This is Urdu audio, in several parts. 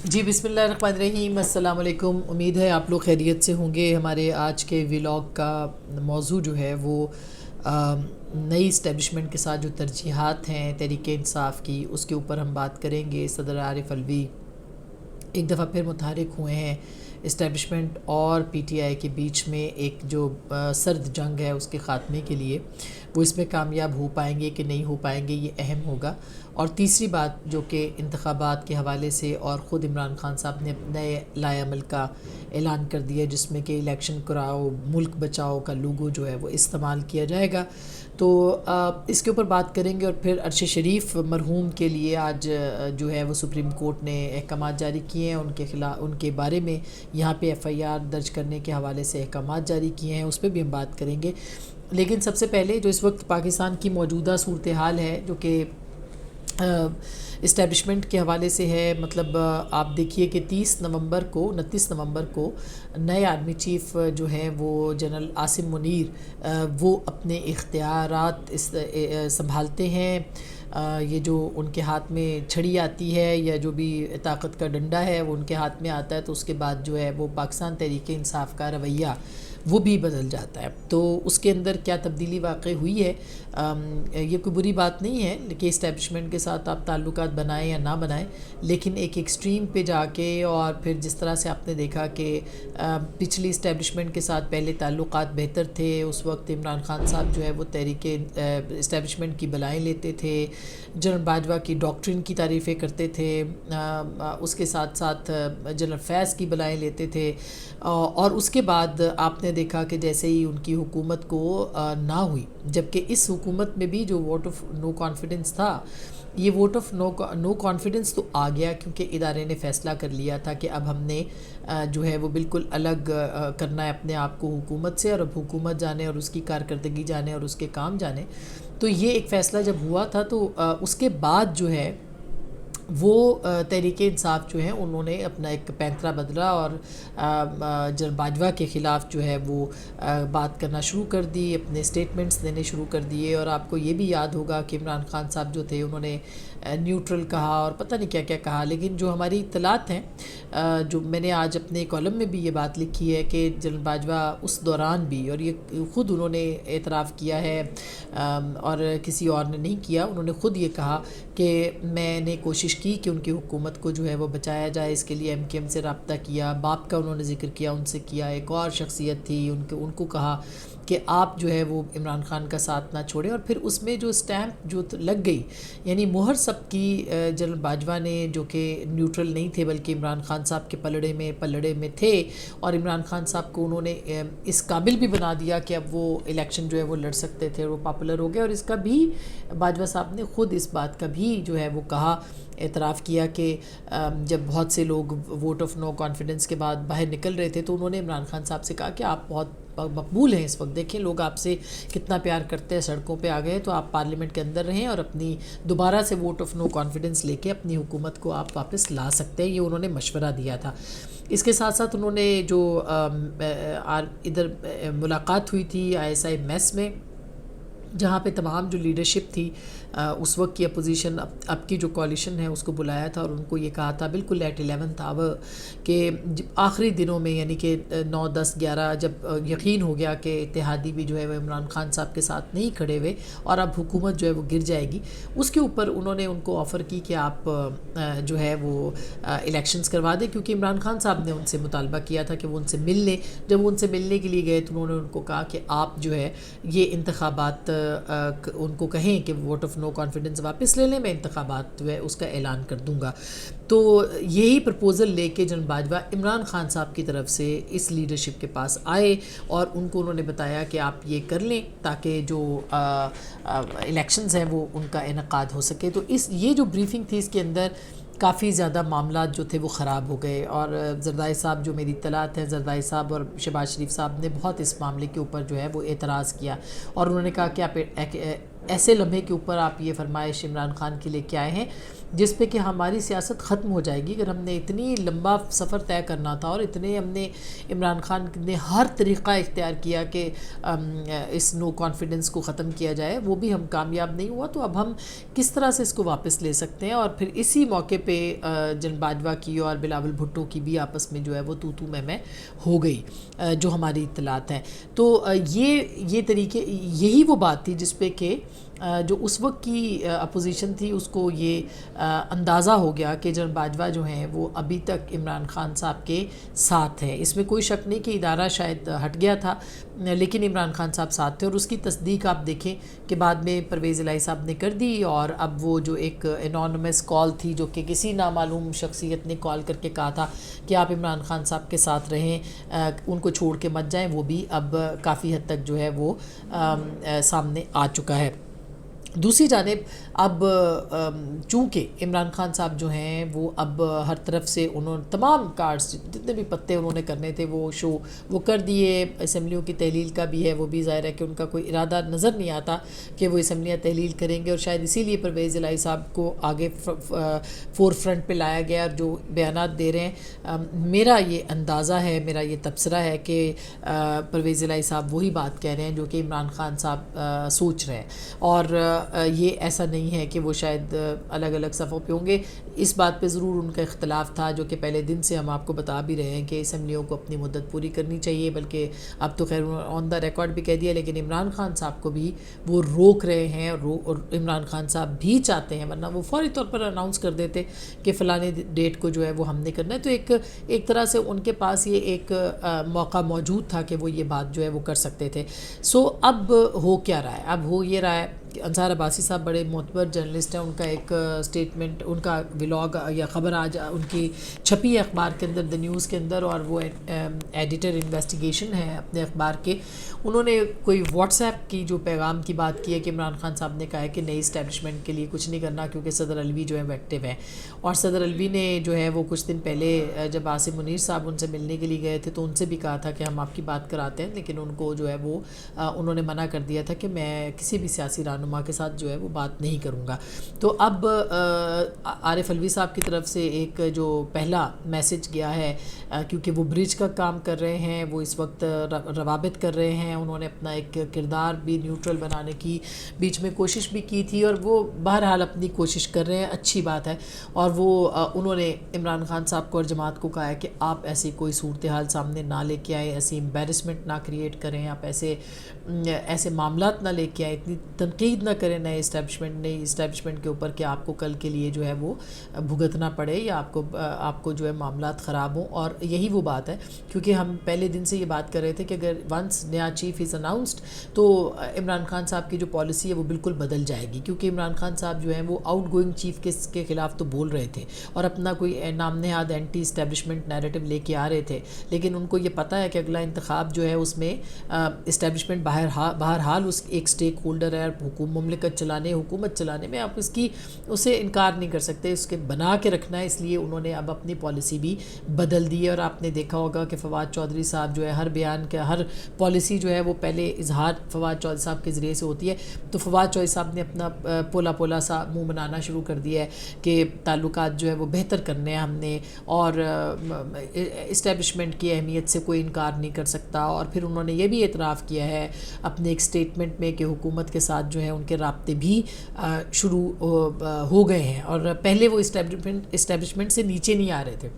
جی بسم اللہ الرحمن الرحیم، السلام علیکم۔ امید ہے آپ لوگ خیریت سے ہوں گے۔ ہمارے آج کے ولاگ کا موضوع جو ہے وہ نئی اسٹیبلشمنٹ کے ساتھ جو ترجیحات ہیں تحریک انصاف کی، اس کے اوپر ہم بات کریں گے۔ صدر عارف الوی ایک دفعہ پھر متحرک ہوئے ہیں اسٹیبلشمنٹ اور پی ٹی آئی کے بیچ میں ایک جو سرد جنگ ہے اس کے خاتمے کے لیے، وہ اس میں کامیاب ہو پائیں گے کہ نہیں ہو پائیں گے، یہ اہم ہوگا۔ اور تیسری بات جو کہ انتخابات کے حوالے سے، اور خود عمران خان صاحب نے نئے لائے عمل کا اعلان کر دیا جس میں کہ الیکشن کراؤ ملک بچاؤ کا لوگو جو ہے وہ استعمال کیا جائے گا۔ تو اس کے اوپر بات کریں گے۔ اور پھر عرش شریف مرحوم کے لیے آج جو ہے وہ سپریم کورٹ نے احکامات جاری کیے ہیں، ان کے بارے میں یہاں پہ ایف آئی آر درج کرنے کے حوالے سے احکامات جاری کیے ہیں، اس پہ بھی ہم بات کریں گے۔ لیکن سب سے پہلے جو اس وقت پاکستان کی موجودہ صورتحال ہے جو کہ اسٹیبلشمنٹ کے حوالے سے ہے، مطلب آپ دیکھیے کہ 29 نومبر کو نئے آرمی چیف جو ہیں وہ جنرل عاصم منیر وہ اپنے اختیارات سنبھالتے ہیں۔ یہ جو ان کے ہاتھ میں چھڑی آتی ہے یا جو بھی طاقت کا ڈنڈا ہے وہ ان کے ہاتھ میں آتا ہے، تو اس کے بعد جو ہے وہ پاکستان تحریک انصاف کا رویہ وہ بھی بدل جاتا ہے۔ تو اس کے اندر کیا تبدیلی واقع ہوئی ہے، یہ کوئی بری بات نہیں ہے کہ اسٹیبلشمنٹ کے ساتھ آپ تعلقات بنائیں یا نہ بنائیں، لیکن ایک ایکسٹریم پہ جا کے، اور پھر جس طرح سے آپ نے دیکھا کہ پچھلی اسٹیبلشمنٹ کے ساتھ پہلے تعلقات بہتر تھے، اس وقت عمران خان صاحب جو ہے وہ تحریک اسٹیبلشمنٹ کی بلائیں لیتے تھے، جنرل باجوہ کی ڈاکٹرن کی تعریفیں کرتے تھے، اس کے ساتھ ساتھ جنرل فیض کی بلائیں لیتے تھے، اور اس کے بعد آپ نے دیکھا کہ جیسے ہی ان کی حکومت کو نہ ہوئی، جبکہ اس حکومت میں بھی جو ووٹ آف نو کانفیڈنس تھا، یہ ووٹ آف نو کانفیڈنس تو آ گیا کیونکہ ادارے نے فیصلہ کر لیا تھا کہ اب ہم نے جو ہے وہ بالکل الگ کرنا ہے اپنے آپ کو حکومت سے، اور اب حکومت جانے اور اس کی کارکردگی جانے اور اس کے کام جانے۔ تو یہ ایک فیصلہ جب ہوا تھا تو اس کے بعد جو ہے وہ تحریک انصاف جو ہیں انہوں نے اپنا ایک پینترا بدلا اور جنرل باجوہ کے خلاف جو ہے وہ بات کرنا شروع کر دی، اپنے سٹیٹمنٹس دینے شروع کر دیے۔ اور آپ کو یہ بھی یاد ہوگا کہ عمران خان صاحب جو تھے انہوں نے نیوٹرل کہا اور پتہ نہیں کیا کیا کہا، لیکن جو ہماری اطلاعات ہیں، جو میں نے آج اپنے کالم میں بھی یہ بات لکھی ہے کہ جنرل باجوہ اس دوران بھی، اور یہ خود انہوں نے اعتراف کیا ہے اور کسی اور نے نہیں کیا، انہوں نے خود یہ کہا کہ میں نے کوشش کی کہ ان کی حکومت کو جو ہے وہ بچایا جائے، اس کے لیے ایم کیو ایم سے رابطہ کیا، باپ کا انہوں نے ذکر کیا، ان سے کیا، ایک اور شخصیت تھی ان کو کہا کہ آپ جو ہے وہ عمران خان کا ساتھ نہ چھوڑیں، اور پھر اس میں جو سٹیمپ جو لگ گئی، یعنی مہر سب کی جنرل باجوہ نے، جو کہ نیوٹرل نہیں تھے بلکہ عمران خان صاحب کے پلڑے میں تھے، اور عمران خان صاحب کو انہوں نے اس قابل بھی بنا دیا کہ اب وہ الیکشن جو ہے وہ لڑ سکتے تھے، اور وہ پاپولر ہو گئے۔ اور اس کا بھی باجوہ صاحب نے خود اس بات کا بھی جو ہے وہ کہا، اعتراف کیا کہ جب بہت سے لوگ ووٹ آف نو کانفیڈنس کے بعد باہر نکل رہے تھے تو انہوں نے عمران خان صاحب سے کہا کہ آپ بہت مقبول ہیں اس وقت، دیکھیں لوگ آپ سے کتنا پیار کرتے ہیں، سڑکوں پہ آ گئے، تو آپ پارلیمنٹ کے اندر رہیں اور اپنی دوبارہ سے ووٹ آف نو کانفیڈنس لے کے اپنی حکومت کو آپ واپس لا سکتے ہیں، یہ انہوں نے مشورہ دیا تھا۔ اس کے ساتھ ساتھ انہوں نے جو ادھر ملاقات ہوئی تھی آئی ایس آئی میس میں، جہاں پہ تمام جو لیڈرشپ تھی اس وقت کی اپوزیشن، اب کی جو کوalition ہے، اس کو بلایا تھا اور ان کو یہ کہا تھا بالکل ایٹ 11th آور کہ آخری دنوں میں، یعنی کہ 9 10 11 جب یقین ہو گیا کہ اتحادی بھی جو ہے وہ عمران خان صاحب کے ساتھ نہیں کھڑے ہوئے اور اب حکومت جو ہے وہ گر جائے گی، اس کے اوپر انہوں نے ان کو آفر کی کہ آپ جو ہے وہ الیکشنز کروا دیں، کیونکہ عمران خان صاحب نے ان سے مطالبہ کیا تھا کہ وہ ان سے مل لیں۔ جب وہ ان سے ملنے کے لیے گئے تو انہوں نے ان کو کہا کہ آپ جو ہے یہ انتخابات ان کو کہیں کہ ووٹ آف نو کانفیڈنس واپس لے لیں، میں انتخابات جو ہے اس کا اعلان کر دوں گا۔ تو یہی پرپوزل لے کے جنرل باجوہ عمران خان صاحب کی طرف سے اس لیڈرشپ کے پاس آئے اور ان کو انہوں نے بتایا کہ آپ یہ کر لیں تاکہ جو الیکشنز ہیں وہ ان کا انعقاد ہو سکے۔ تو یہ جو بریفنگ تھی اس کے اندر کافی زیادہ معاملات جو تھے وہ خراب ہو گئے، اور زرداری صاحب جو میری اطلاعات ہیں، زرداری صاحب اور شہباز شریف صاحب نے بہت اس معاملے کے اوپر جو ہے وہ اعتراض کیا، اور انہوں نے کہا کہ آپ ایسے لمحے کے اوپر آپ یہ فرمائش عمران خان کے لے کے آئے ہیں جس پہ کہ ہماری سیاست ختم ہو جائے گی. اگر ہم نے اتنی لمبا سفر طے کرنا تھا اور اتنے ہم نے عمران خان نے ہر طریقہ اختیار کیا کہ اس نو کانفیڈنس کو ختم کیا جائے, وہ بھی ہم کامیاب نہیں ہوا, تو اب ہم کس طرح سے اس کو واپس لے سکتے ہیں. اور پھر اسی موقع پہ جن باجوہ کی اور بلاول بھٹو کی بھی آپس میں جو ہے وہ تو میں ہو گئی, جو ہماری اطلاعات ہیں. تو یہ طریقے, یہی وہ بات تھی جس پہ کہ جو اس وقت کی اپوزیشن تھی اس کو یہ اندازہ ہو گیا کہ جنرل باجوہ جو ہیں وہ ابھی تک عمران خان صاحب کے ساتھ ہیں. اس میں کوئی شک نہیں کہ ادارہ شاید ہٹ گیا تھا, لیکن عمران خان صاحب ساتھ تھے, اور اس کی تصدیق آپ دیکھیں کہ بعد میں پرویز الہی صاحب نے کر دی. اور اب وہ جو ایک انونیمس کال تھی جو کہ کسی نامعلوم شخصیت نے کال کر کے کہا تھا کہ آپ عمران خان صاحب کے ساتھ رہیں, ان کو چھوڑ کے مت جائیں, وہ بھی اب کافی حد تک جو ہے وہ سامنے آ چکا ہے. دوسری جانب اب چونکہ عمران خان صاحب جو ہیں وہ اب ہر طرف سے انہوں تمام کارڈز جتنے بھی پتے انہوں نے کرنے تھے وہ کر دیے. اسمبلیوں کی تحلیل کا بھی ہے, وہ بھی ظاہر ہے کہ ان کا کوئی ارادہ نظر نہیں آتا کہ وہ اسمبلیاں تحلیل کریں گے, اور شاید اسی لیے پرویز الہی صاحب کو آگے فور فرنٹ پہ لایا گیا اور جو بیانات دے رہے ہیں. میرا یہ اندازہ ہے, میرا یہ تبصرہ ہے کہ پرویز الہی صاحب وہی بات کہہ رہے ہیں جو کہ عمران خان صاحب سوچ رہے ہیں, اور یہ ایسا نہیں ہے کہ وہ شاید الگ الگ صفوں پہ ہوں گے. اس بات پہ ضرور ان کا اختلاف تھا جو کہ پہلے دن سے ہم آپ کو بتا بھی رہے ہیں کہ اسمبلیوں کو اپنی مدت پوری کرنی چاہیے, بلکہ اب تو خیر آن دا ریکارڈ بھی کہہ دیا, لیکن عمران خان صاحب کو بھی وہ روک رہے ہیں, اور عمران خان صاحب بھی چاہتے ہیں, ورنہ وہ فوری طور پر اناؤنس کر دیتے کہ فلاں ڈیٹ کو جو ہے وہ ہم نے کرنا ہے. تو ایک طرح سے ان کے پاس یہ ایک موقع موجود تھا کہ وہ یہ بات جو ہے وہ کر سکتے تھے. سو اب ہو کیا رہا ہے؟ اب ہو یہ رہا ہے کہ انصار عباسی صاحب بڑے معتبر جرنلسٹ ہیں, ان کا ایک سٹیٹمنٹ, ان کا ولاگ یا خبر آج ان کی چھپی ہے اخبار کے اندر, دا نیوز کے اندر, اور وہ ایڈیٹر انویسٹیگیشن ہے اپنے اخبار کے. انہوں نے کوئی واٹس ایپ کی جو پیغام کی بات کی ہے کہ عمران خان صاحب نے کہا ہے کہ نئی اسٹیبلشمنٹ کے لیے کچھ نہیں کرنا کیونکہ صدر علوی جو ہے وہ ایکٹیو ہیں, اور صدر علوی نے جو ہے وہ کچھ دن پہلے جب عاصم منیر صاحب ان سے ملنے کے لیے گئے تھے تو ان سے بھی کہا تھا کہ ہم آپ کی بات کراتے ہیں, لیکن ان کو جو ہے وہ انہوں نے منع کر دیا تھا کہ میں کسی بھی سیاسی رہنما کے ساتھ جو ہے وہ بات نہیں کروں گا. تو اب عارف علوی صاحب کی طرف سے ایک جو پہلا میسج گیا ہے, کیونکہ وہ برج کا کام کر رہے ہیں, وہ اس وقت روابط کر رہے ہیں, انہوں نے اپنا ایک کردار بھی نیوٹرل بنانے کی بیچ میں کوشش بھی کی تھی, اور وہ بہرحال اپنی کوشش کر رہے ہیں, اچھی بات ہے. اور وہ انہوں نے عمران خان صاحب کو اور جماعت کو کہا ہے کہ آپ ایسی کوئی صورتحال سامنے نہ لے کے آئیں, ایسی امبیرسمنٹ نہ کریٹ کریں, آپ ایسے معاملات نہ لے کے آئیں, اتنی تنقید نہ کریں نئی اسٹیبلشمنٹ کے اوپر کہ آپ کو کل کے لیے جو ہے وہ بھگتنا پڑے یا آپ کو جو ہے معاملات خراب ہوں. اور یہی وہ بات ہے, کیونکہ ہم پہلے دن سے یہ بات کر رہے تھے کہ اگر ونس نیا چیف از اناؤنسڈ تو عمران خان صاحب کی جو پالیسی ہے وہ بالکل بدل جائے گی, کیونکہ عمران خان صاحب جو ہیں وہ آؤٹ گوئنگ چیف کے خلاف تو بول رہے تھے اور اپنا کوئی نام نہاد اینٹی اسٹیبلشمنٹ نیریٹو لے کے آ رہے تھے, لیکن ان کو یہ پتہ ہے کہ اگلا انتخاب جو ہے اس میں اسٹیبلشمنٹ بہرحال اس ایک سٹیک ہولڈر ہے, حکومت چلانے میں آپ اسے انکار نہیں کر سکتے, اس کے بنا کے رکھنا ہے. اس لیے انہوں نے اب اپنی پالیسی بھی بدل دی ہے, اور آپ نے دیکھا ہوگا کہ فواد چودھری صاحب جو ہے ہر بیان کا ہر پالیسی جو ہے وہ پہلے اظہار فواد چودھری صاحب کے ذریعے سے ہوتی ہے. تو فواد چودھری صاحب نے اپنا پولا سا منہ بنانا شروع کر دیا ہے کہ تعلقات جو ہے وہ بہتر کرنے ہیں ہم نے, اور اسٹیبلشمنٹ کی اہمیت سے کوئی انکار نہیں کر سکتا. اور پھر انہوں نے یہ بھی اعتراف کیا ہے اپنے ایک اسٹیٹمنٹ میں کہ حکومت کے ساتھ جو ہے ان کے رابطے بھی شروع ہو گئے ہیں, اور پہلے وہ اسٹیبلشمنٹ سے نیچے نہیں آ رہے تھے.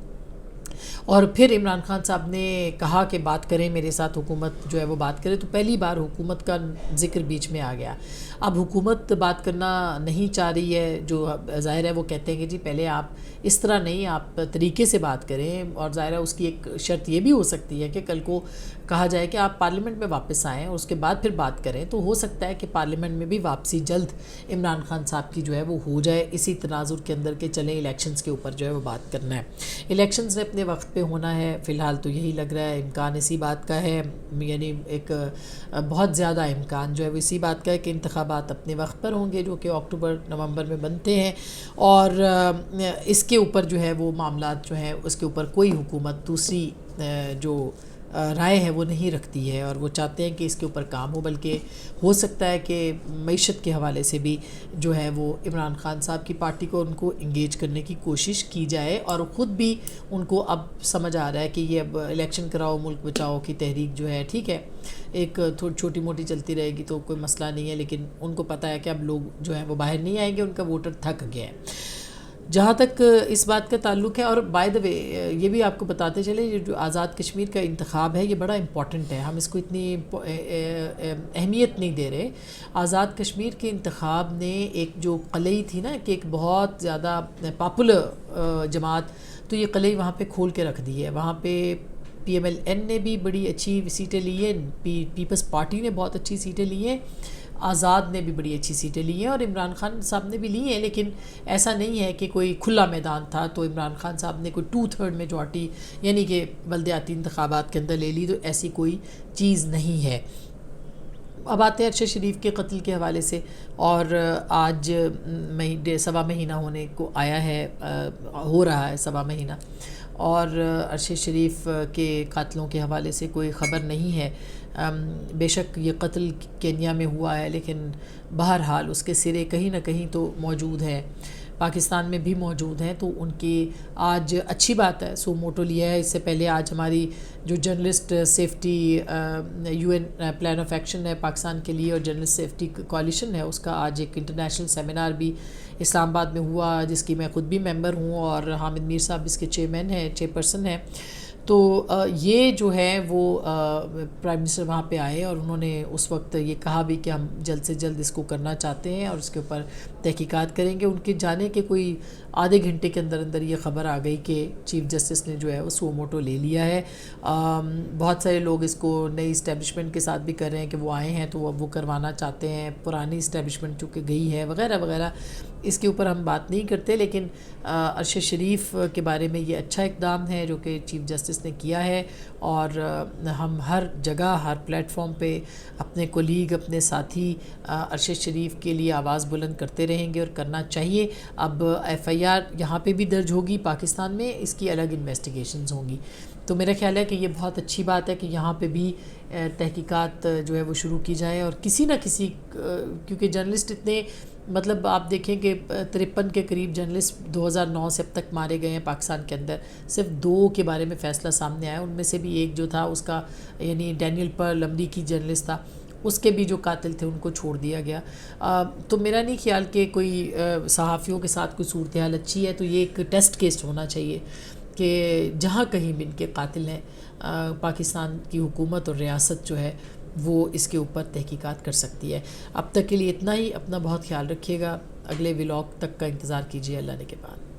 اور پھر عمران خان صاحب نے کہا کہ بات کریں میرے ساتھ, حکومت جو ہے وہ بات کرے, تو پہلی بار حکومت کا ذکر بیچ میں آ گیا. اب حکومت بات کرنا نہیں چاہ رہی ہے, جو ظاہر ہے وہ کہتے ہیں کہ جی پہلے آپ اس طرح نہیں, آپ طریقے سے بات کریں, اور ظاہر ہے اس کی ایک شرط یہ بھی ہو سکتی ہے کہ کل کو کہا جائے کہ آپ پارلیمنٹ میں واپس آئیں اور اس کے بعد پھر بات کریں, تو ہو سکتا ہے کہ پارلیمنٹ میں بھی واپسی جلد عمران خان صاحب کی جو ہے وہ ہو جائے, اسی تناظر کے اندر کہ چلیں الیکشنز کے اوپر جو ہے وہ بات کرنا ہے. الیکشنز نے اپنے وقت پہ ہونا ہے, فی الحال تو یہی لگ رہا ہے, امکان اسی بات کا ہے, یعنی ایک بہت زیادہ امکان جو ہے وہ اسی بات کا ہے کہ انتخابات اپنے وقت پر ہوں گے, جو کہ اکتوبر نومبر میں بنتے ہیں, اور اس کے اوپر جو ہے وہ معاملات جو ہیں اس کے اوپر کوئی حکومت دوسری جو رائے ہے وہ نہیں رکھتی ہے، اور وہ چاہتے ہیں کہ اس کے اوپر کام ہو، بلکہ ہو سکتا ہے کہ معیشت کے حوالے سے بھی جو ہے وہ عمران خان صاحب کی پارٹی کو ان کو انگیج کرنے کی کوشش کی جائے، اور خود بھی ان کو اب سمجھ آ رہا ہے کہ یہ اب الیکشن کراؤ ملک بچاؤ کی تحریک جو ہے ٹھیک ہے ایک چھوٹی موٹی چلتی رہے گی تو کوئی مسئلہ نہیں ہے، لیکن ان کو پتہ ہے کہ اب لوگ جو ہیں وہ باہر نہیں آئیں گے، ان کا ووٹر تھک گیا ہے۔ جہاں تک اس بات کا تعلق ہے، اور بائی دا وے یہ بھی آپ کو بتاتے چلیں، یہ جو آزاد کشمیر کا انتخاب ہے یہ بڑا امپورٹنٹ ہے، ہم اس کو اتنی اہمیت نہیں دے رہے۔ آزاد کشمیر کے انتخاب نے ایک جو قلعی تھی نا کہ ایک بہت زیادہ پاپولر جماعت، تو یہ قلعی وہاں پہ کھول کے رکھ دی ہے۔ وہاں پہ پی ایم ایل این نے بھی بڑی اچھی سیٹیں لی ہیں، پیپلز پارٹی نے بہت اچھی سیٹیں لی ہیں، آزاد نے بھی بڑی اچھی سیٹیں لی ہیں، اور عمران خان صاحب نے بھی لی ہیں، لیکن ایسا نہیں ہے کہ کوئی کھلا میدان تھا تو عمران خان صاحب نے کوئی 2/3 میجورٹی یعنی کہ بلدیاتی انتخابات کے اندر لے لی، تو ایسی کوئی چیز نہیں ہے۔ اب آتے ہیں ارشد شریف کے قتل کے حوالے سے، اور آج سوا مہینہ ہونے کو آیا ہے، ہو رہا ہے سوا مہینہ، اور ارشد شریف کے قاتلوں کے حوالے سے کوئی خبر نہیں ہے۔ بے شک یہ قتل کینیا میں ہوا ہے، لیکن بہرحال اس کے سرے کہیں نہ کہیں تو موجود ہیں، پاکستان میں بھی موجود ہیں، تو ان کی آج اچھی بات ہے سو موٹو لیا ہے۔ اس سے پہلے آج ہماری جو journalist safety U N plan of action ہے پاکستان کے لیے، اور جرنلسٹ سیفٹی کوalition ہے، اس کا آج ایک انٹرنیشنل سیمینار بھی اسلام آباد میں ہوا، جس کی میں خود بھی ممبر ہوں، اور حامد میر صاحب اس کے چیئر پرسن ہیں۔ تو یہ جو ہے وہ پرائم منسٹر وہاں پہ آئے، اور انہوں نے اس وقت یہ کہا بھی کہ ہم جلد سے جلد اس کو کرنا چاہتے ہیں اور اس کے اوپر تحقیقات کریں گے۔ ان کے جانے کے کوئی آدھے گھنٹے کے اندر اندر یہ خبر آ گئی کہ چیف جسٹس نے جو ہے وہ سو موٹو لے لیا ہے۔ بہت سارے لوگ اس کو نئی اسٹیبلشمنٹ کے ساتھ بھی کر رہے ہیں کہ وہ آئے ہیں تو وہ کروانا چاہتے ہیں، پرانی اسٹیبلشمنٹ چونکہ گئی ہے وغیرہ وغیرہ، اس کے اوپر ہم بات نہیں کرتے، لیکن ارشد شریف کے بارے میں یہ اچھا اقدام ہے جو کہ چیف جسٹس نے کیا ہے، اور ہم ہر جگہ ہر پلیٹ فارم پہ اپنے کولیگ اپنے ساتھی ارشد شریف کے لیے آواز بلند کرتے رہیں گے، اور کرنا چاہیے۔ اب ایف آئی آر یہاں پہ بھی درج ہوگی پاکستان میں، اس کی الگ انویسٹیگیشنز ہوں گی، تو میرا خیال ہے کہ یہ بہت اچھی بات ہے کہ یہاں پہ بھی تحقیقات جو ہے وہ شروع کی جائیں، اور کسی نہ کسی کیونکہ جرنلسٹ اتنے مطلب آپ دیکھیں کہ 53 کے قریب جرنلسٹ 2009 سے اب تک مارے گئے ہیں پاکستان کے اندر، صرف 2 کے بارے میں فیصلہ سامنے آیا، ان میں سے بھی ایک جو تھا اس کا یعنی ڈینیل پرل امریکی جرنلسٹ تھا، اس کے بھی جو قاتل تھے ان کو چھوڑ دیا گیا۔ تو میرا نہیں خیال کہ کوئی صحافیوں کے ساتھ کوئی صورتحال اچھی ہے، تو یہ ایک ٹیسٹ کیس ہونا چاہیے کہ جہاں کہیں بھی ان کے قاتل ہیں پاکستان کی حکومت اور ریاست جو ہے وہ اس کے اوپر تحقیقات کر سکتی ہے۔ اب تک کے لیے اتنا ہی، اپنا بہت خیال رکھیے گا، اگلے ولاگ تک کا انتظار کیجیے، اللہ نے کے بعد۔